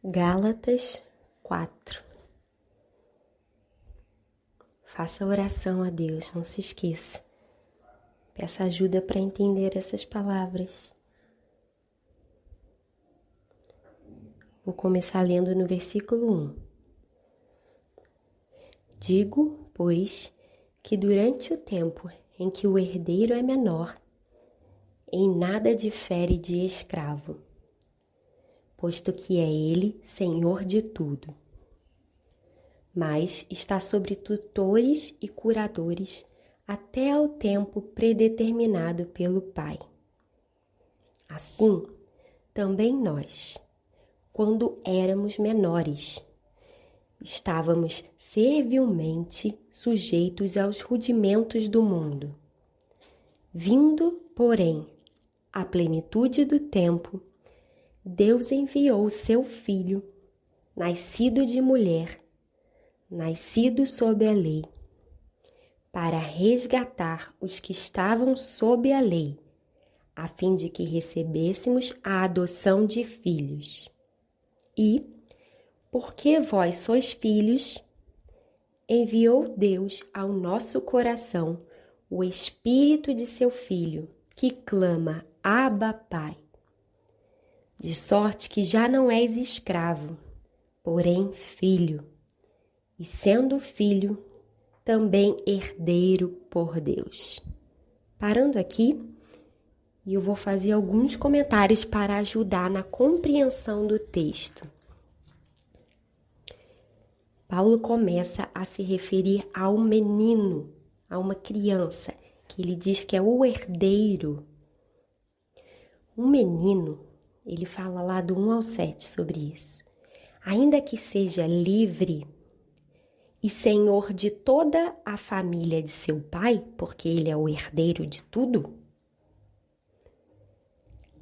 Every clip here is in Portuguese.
Gálatas 4. Faça oração a Deus, não se esqueça. Peça ajuda para entender essas palavras. Vou começar lendo no versículo 1. Digo, pois, que durante o tempo em que o herdeiro é menor, em nada difere de escravo, posto que é ele senhor de tudo. Mas está sobre tutores e curadores até ao tempo predeterminado pelo Pai. Assim, também nós, quando éramos menores, estávamos servilmente sujeitos aos rudimentos do mundo. Vindo, porém, à plenitude do tempo, Deus enviou o seu Filho, nascido de mulher, nascido sob a lei, para resgatar os que estavam sob a lei, a fim de que recebêssemos a adoção de filhos. E, porque vós sois filhos, enviou Deus ao nosso coração o Espírito de seu Filho, que clama, Abba, Pai. De sorte que já não és escravo, porém filho, e sendo filho, também herdeiro por Deus. Parando aqui, eu vou fazer alguns comentários para ajudar na compreensão do texto. Paulo começa a se referir a um menino, a uma criança, que ele diz que é o herdeiro. Um menino, ele fala lá do 1 ao 7 sobre isso. Ainda que seja livre e senhor de toda a família de seu pai, porque ele é o herdeiro de tudo,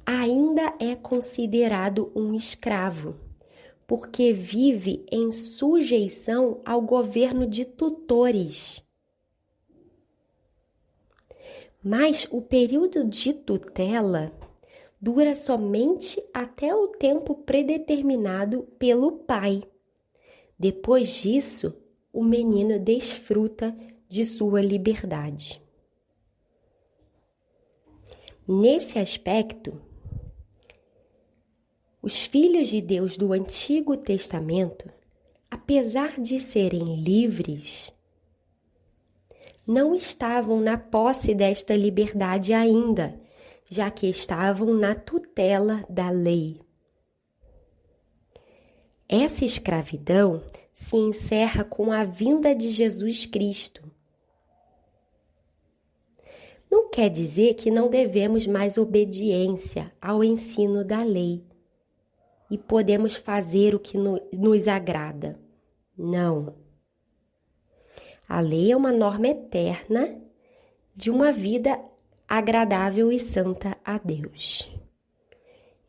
ainda é considerado um escravo, porque vive em sujeição ao governo de tutores. Mas o período de tutela dura somente até o tempo predeterminado pelo pai. Depois disso, o menino desfruta de sua liberdade. Nesse aspecto, os filhos de Deus do Antigo Testamento, apesar de serem livres, não estavam na posse desta liberdade ainda, já que estavam na tutela da lei. Essa escravidão se encerra com a vinda de Jesus Cristo. Não quer dizer que não devemos mais obediência ao ensino da lei e podemos fazer o que nos agrada. Não. A lei é uma norma eterna de uma vida agradável e santa a Deus.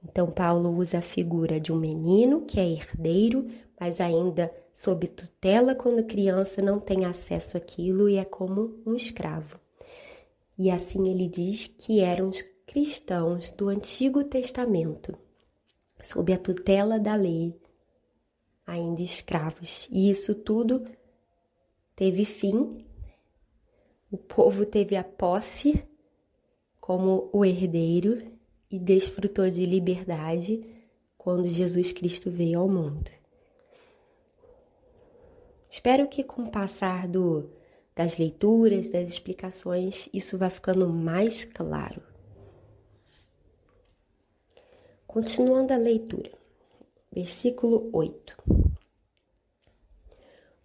Então, Paulo usa a figura de um menino que é herdeiro, mas ainda sob tutela quando criança, não tem acesso àquilo e é como um escravo. E assim ele diz que eram os cristãos do Antigo Testamento, sob a tutela da lei, ainda escravos. E isso tudo teve fim, o povo teve a posse como o herdeiro e desfrutou de liberdade quando Jesus Cristo veio ao mundo. Espero que com o passar das leituras, das explicações, isso vai ficando mais claro. Continuando a leitura, versículo 8.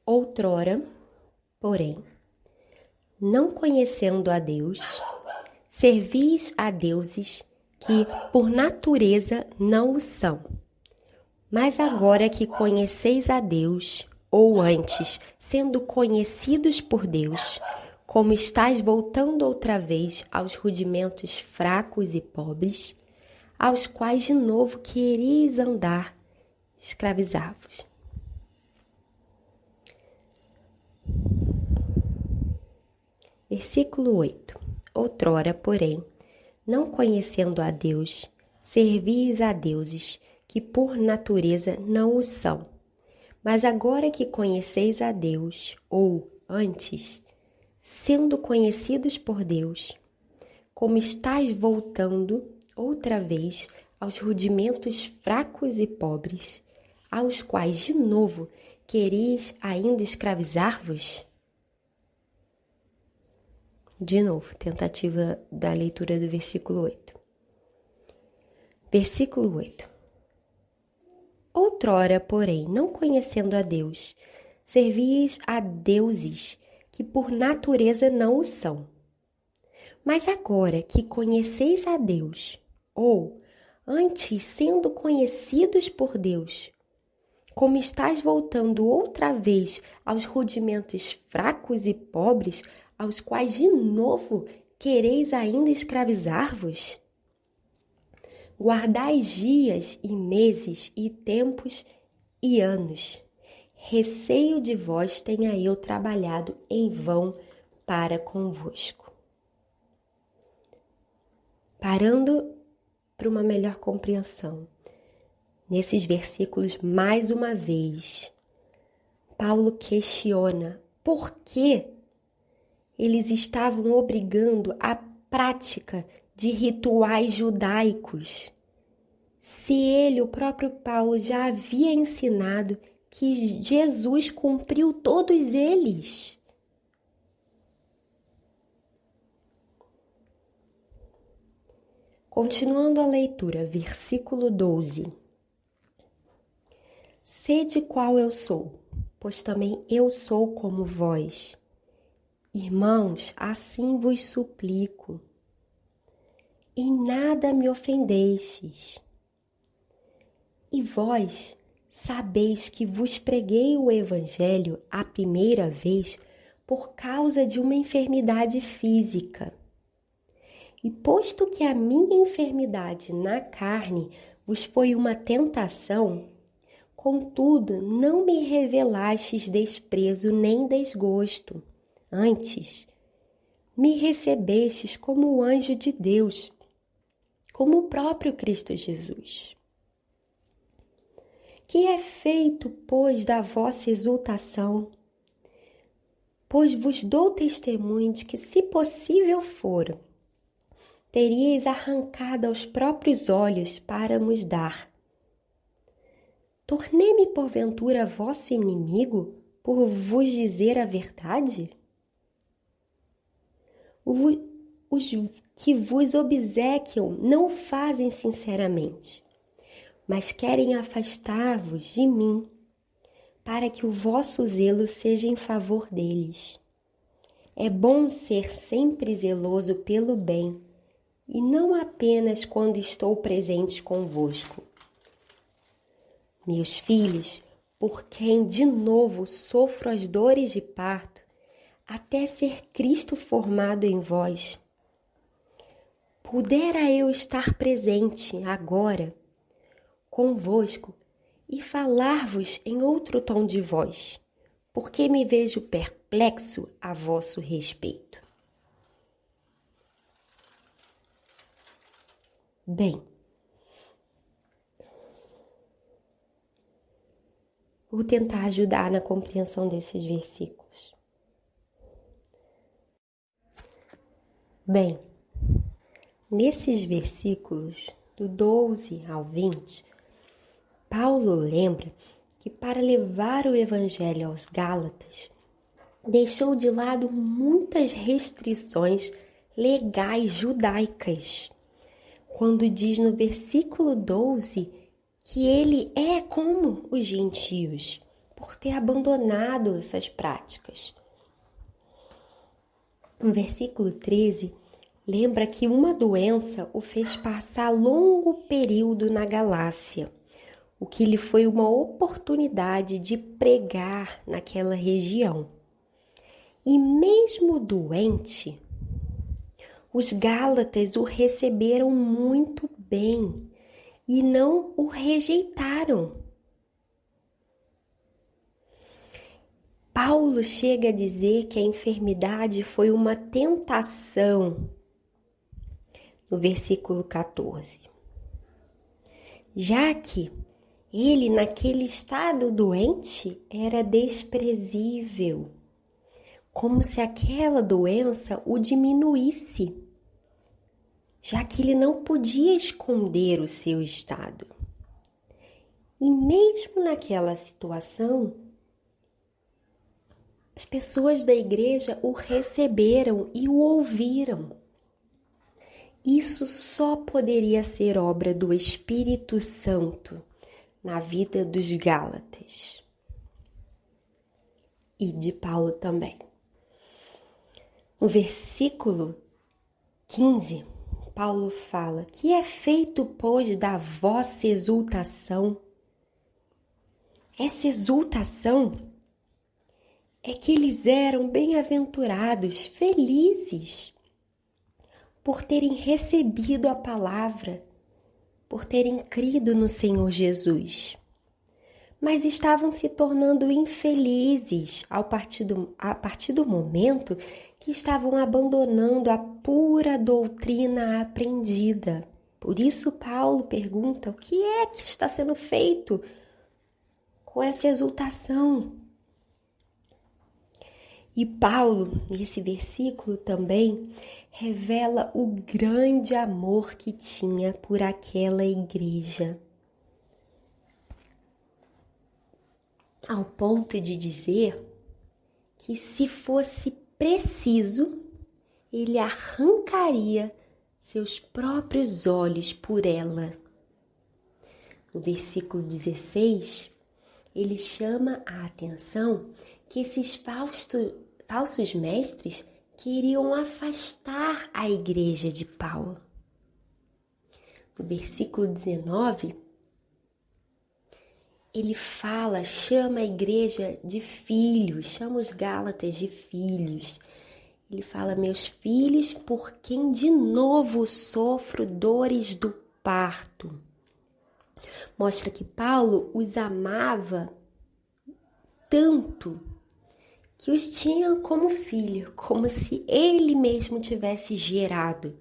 Outrora, porém, não conhecendo a Deus, servis a deuses que por natureza não o são. Mas agora que conheceis a Deus, ou antes, sendo conhecidos por Deus, como estáis voltando outra vez aos rudimentos fracos e pobres, aos quais de novo quereis andar, escravizai-vos. Versículo 8. Outrora, porém, não conhecendo a Deus, servis a deuses que por natureza não o são. Mas agora que conheceis a Deus, ou antes, sendo conhecidos por Deus, como estáis voltando outra vez aos rudimentos fracos e pobres, aos quais de novo quereis ainda escravizar-vos? De novo, tentativa da leitura do versículo 8. Versículo 8. Outrora, porém, não conhecendo a Deus, servíeis a deuses que por natureza não o são. Mas agora que conheceis a Deus, ou antes sendo conhecidos por Deus, como estáis voltando outra vez aos rudimentos fracos e pobres, aos quais de novo quereis ainda escravizar-vos? Guardais dias e meses e tempos e anos. Receio de vós tenha eu trabalhado em vão para convosco. Parando para uma melhor compreensão, nesses versículos, mais uma vez, Paulo questiona por que eles estavam obrigando a prática de rituais judaicos, se ele, o próprio Paulo, já havia ensinado que Jesus cumpriu todos eles. Continuando a leitura, versículo 12. Sede qual eu sou, pois também eu sou como vós. Irmãos, assim vos suplico. Em nada me ofendestes. E vós sabeis que vos preguei o Evangelho a primeira vez por causa de uma enfermidade física. E posto que a minha enfermidade na carne vos foi uma tentação, contudo não me revelastes desprezo nem desgosto. Antes, me recebestes como o anjo de Deus, como o próprio Cristo Jesus. Que é feito, pois, da vossa exultação? Pois vos dou testemunho de que, se possível for, teríeis arrancado aos próprios olhos para nos dar. Tornei-me, porventura, vosso inimigo por vos dizer a verdade? Os que vos obsequiam não o fazem sinceramente, mas querem afastar-vos de mim, para que o vosso zelo seja em favor deles. É bom ser sempre zeloso pelo bem, e não apenas quando estou presente convosco. Meus filhos, por quem de novo sofro as dores de parto, até ser Cristo formado em vós. Pudera eu estar presente agora convosco e falar-vos em outro tom de voz, porque me vejo perplexo a vosso respeito. Bem, vou tentar ajudar na compreensão desses versículos. Bem, nesses versículos, do 12 ao 20, Paulo lembra que para levar o Evangelho aos Gálatas, deixou de lado muitas restrições legais judaicas, quando diz no versículo 12 que ele é como os gentios, por ter abandonado essas práticas. No versículo 13, lembra que uma doença o fez passar longo período na Galácia, o que lhe foi uma oportunidade de pregar naquela região. E mesmo doente, os Gálatas o receberam muito bem e não o rejeitaram. Paulo chega a dizer que a enfermidade foi uma tentação, no versículo 14. já que ele, naquele estado doente, era desprezível, como se aquela doença o diminuísse, já que ele não podia esconder o seu estado. E mesmo naquela situação, as pessoas da igreja o receberam e o ouviram. Isso só poderia ser obra do Espírito Santo na vida dos Gálatas e de Paulo também. No versículo 15, Paulo fala: que é feito, pois, da vossa exultação? Essa exultação é que eles eram bem-aventurados, felizes, por terem recebido a palavra, por terem crido no Senhor Jesus. Mas estavam se tornando infelizes a partir do momento que estavam abandonando a pura doutrina aprendida. Por isso Paulo pergunta: o que é que está sendo feito com essa exultação? E Paulo, nesse versículo também, revela o grande amor que tinha por aquela igreja, ao ponto de dizer que, se fosse preciso, ele arrancaria seus próprios olhos por ela. No versículo 16, ele chama a atenção que esses falsos mestres queriam afastar a igreja de Paulo. No versículo 19, ele chama a igreja de filhos, chama os Gálatas de filhos. Ele fala: meus filhos, por quem de novo sofro dores do parto. Mostra que Paulo os amava tanto que os tinha como filho, como se ele mesmo tivesse gerado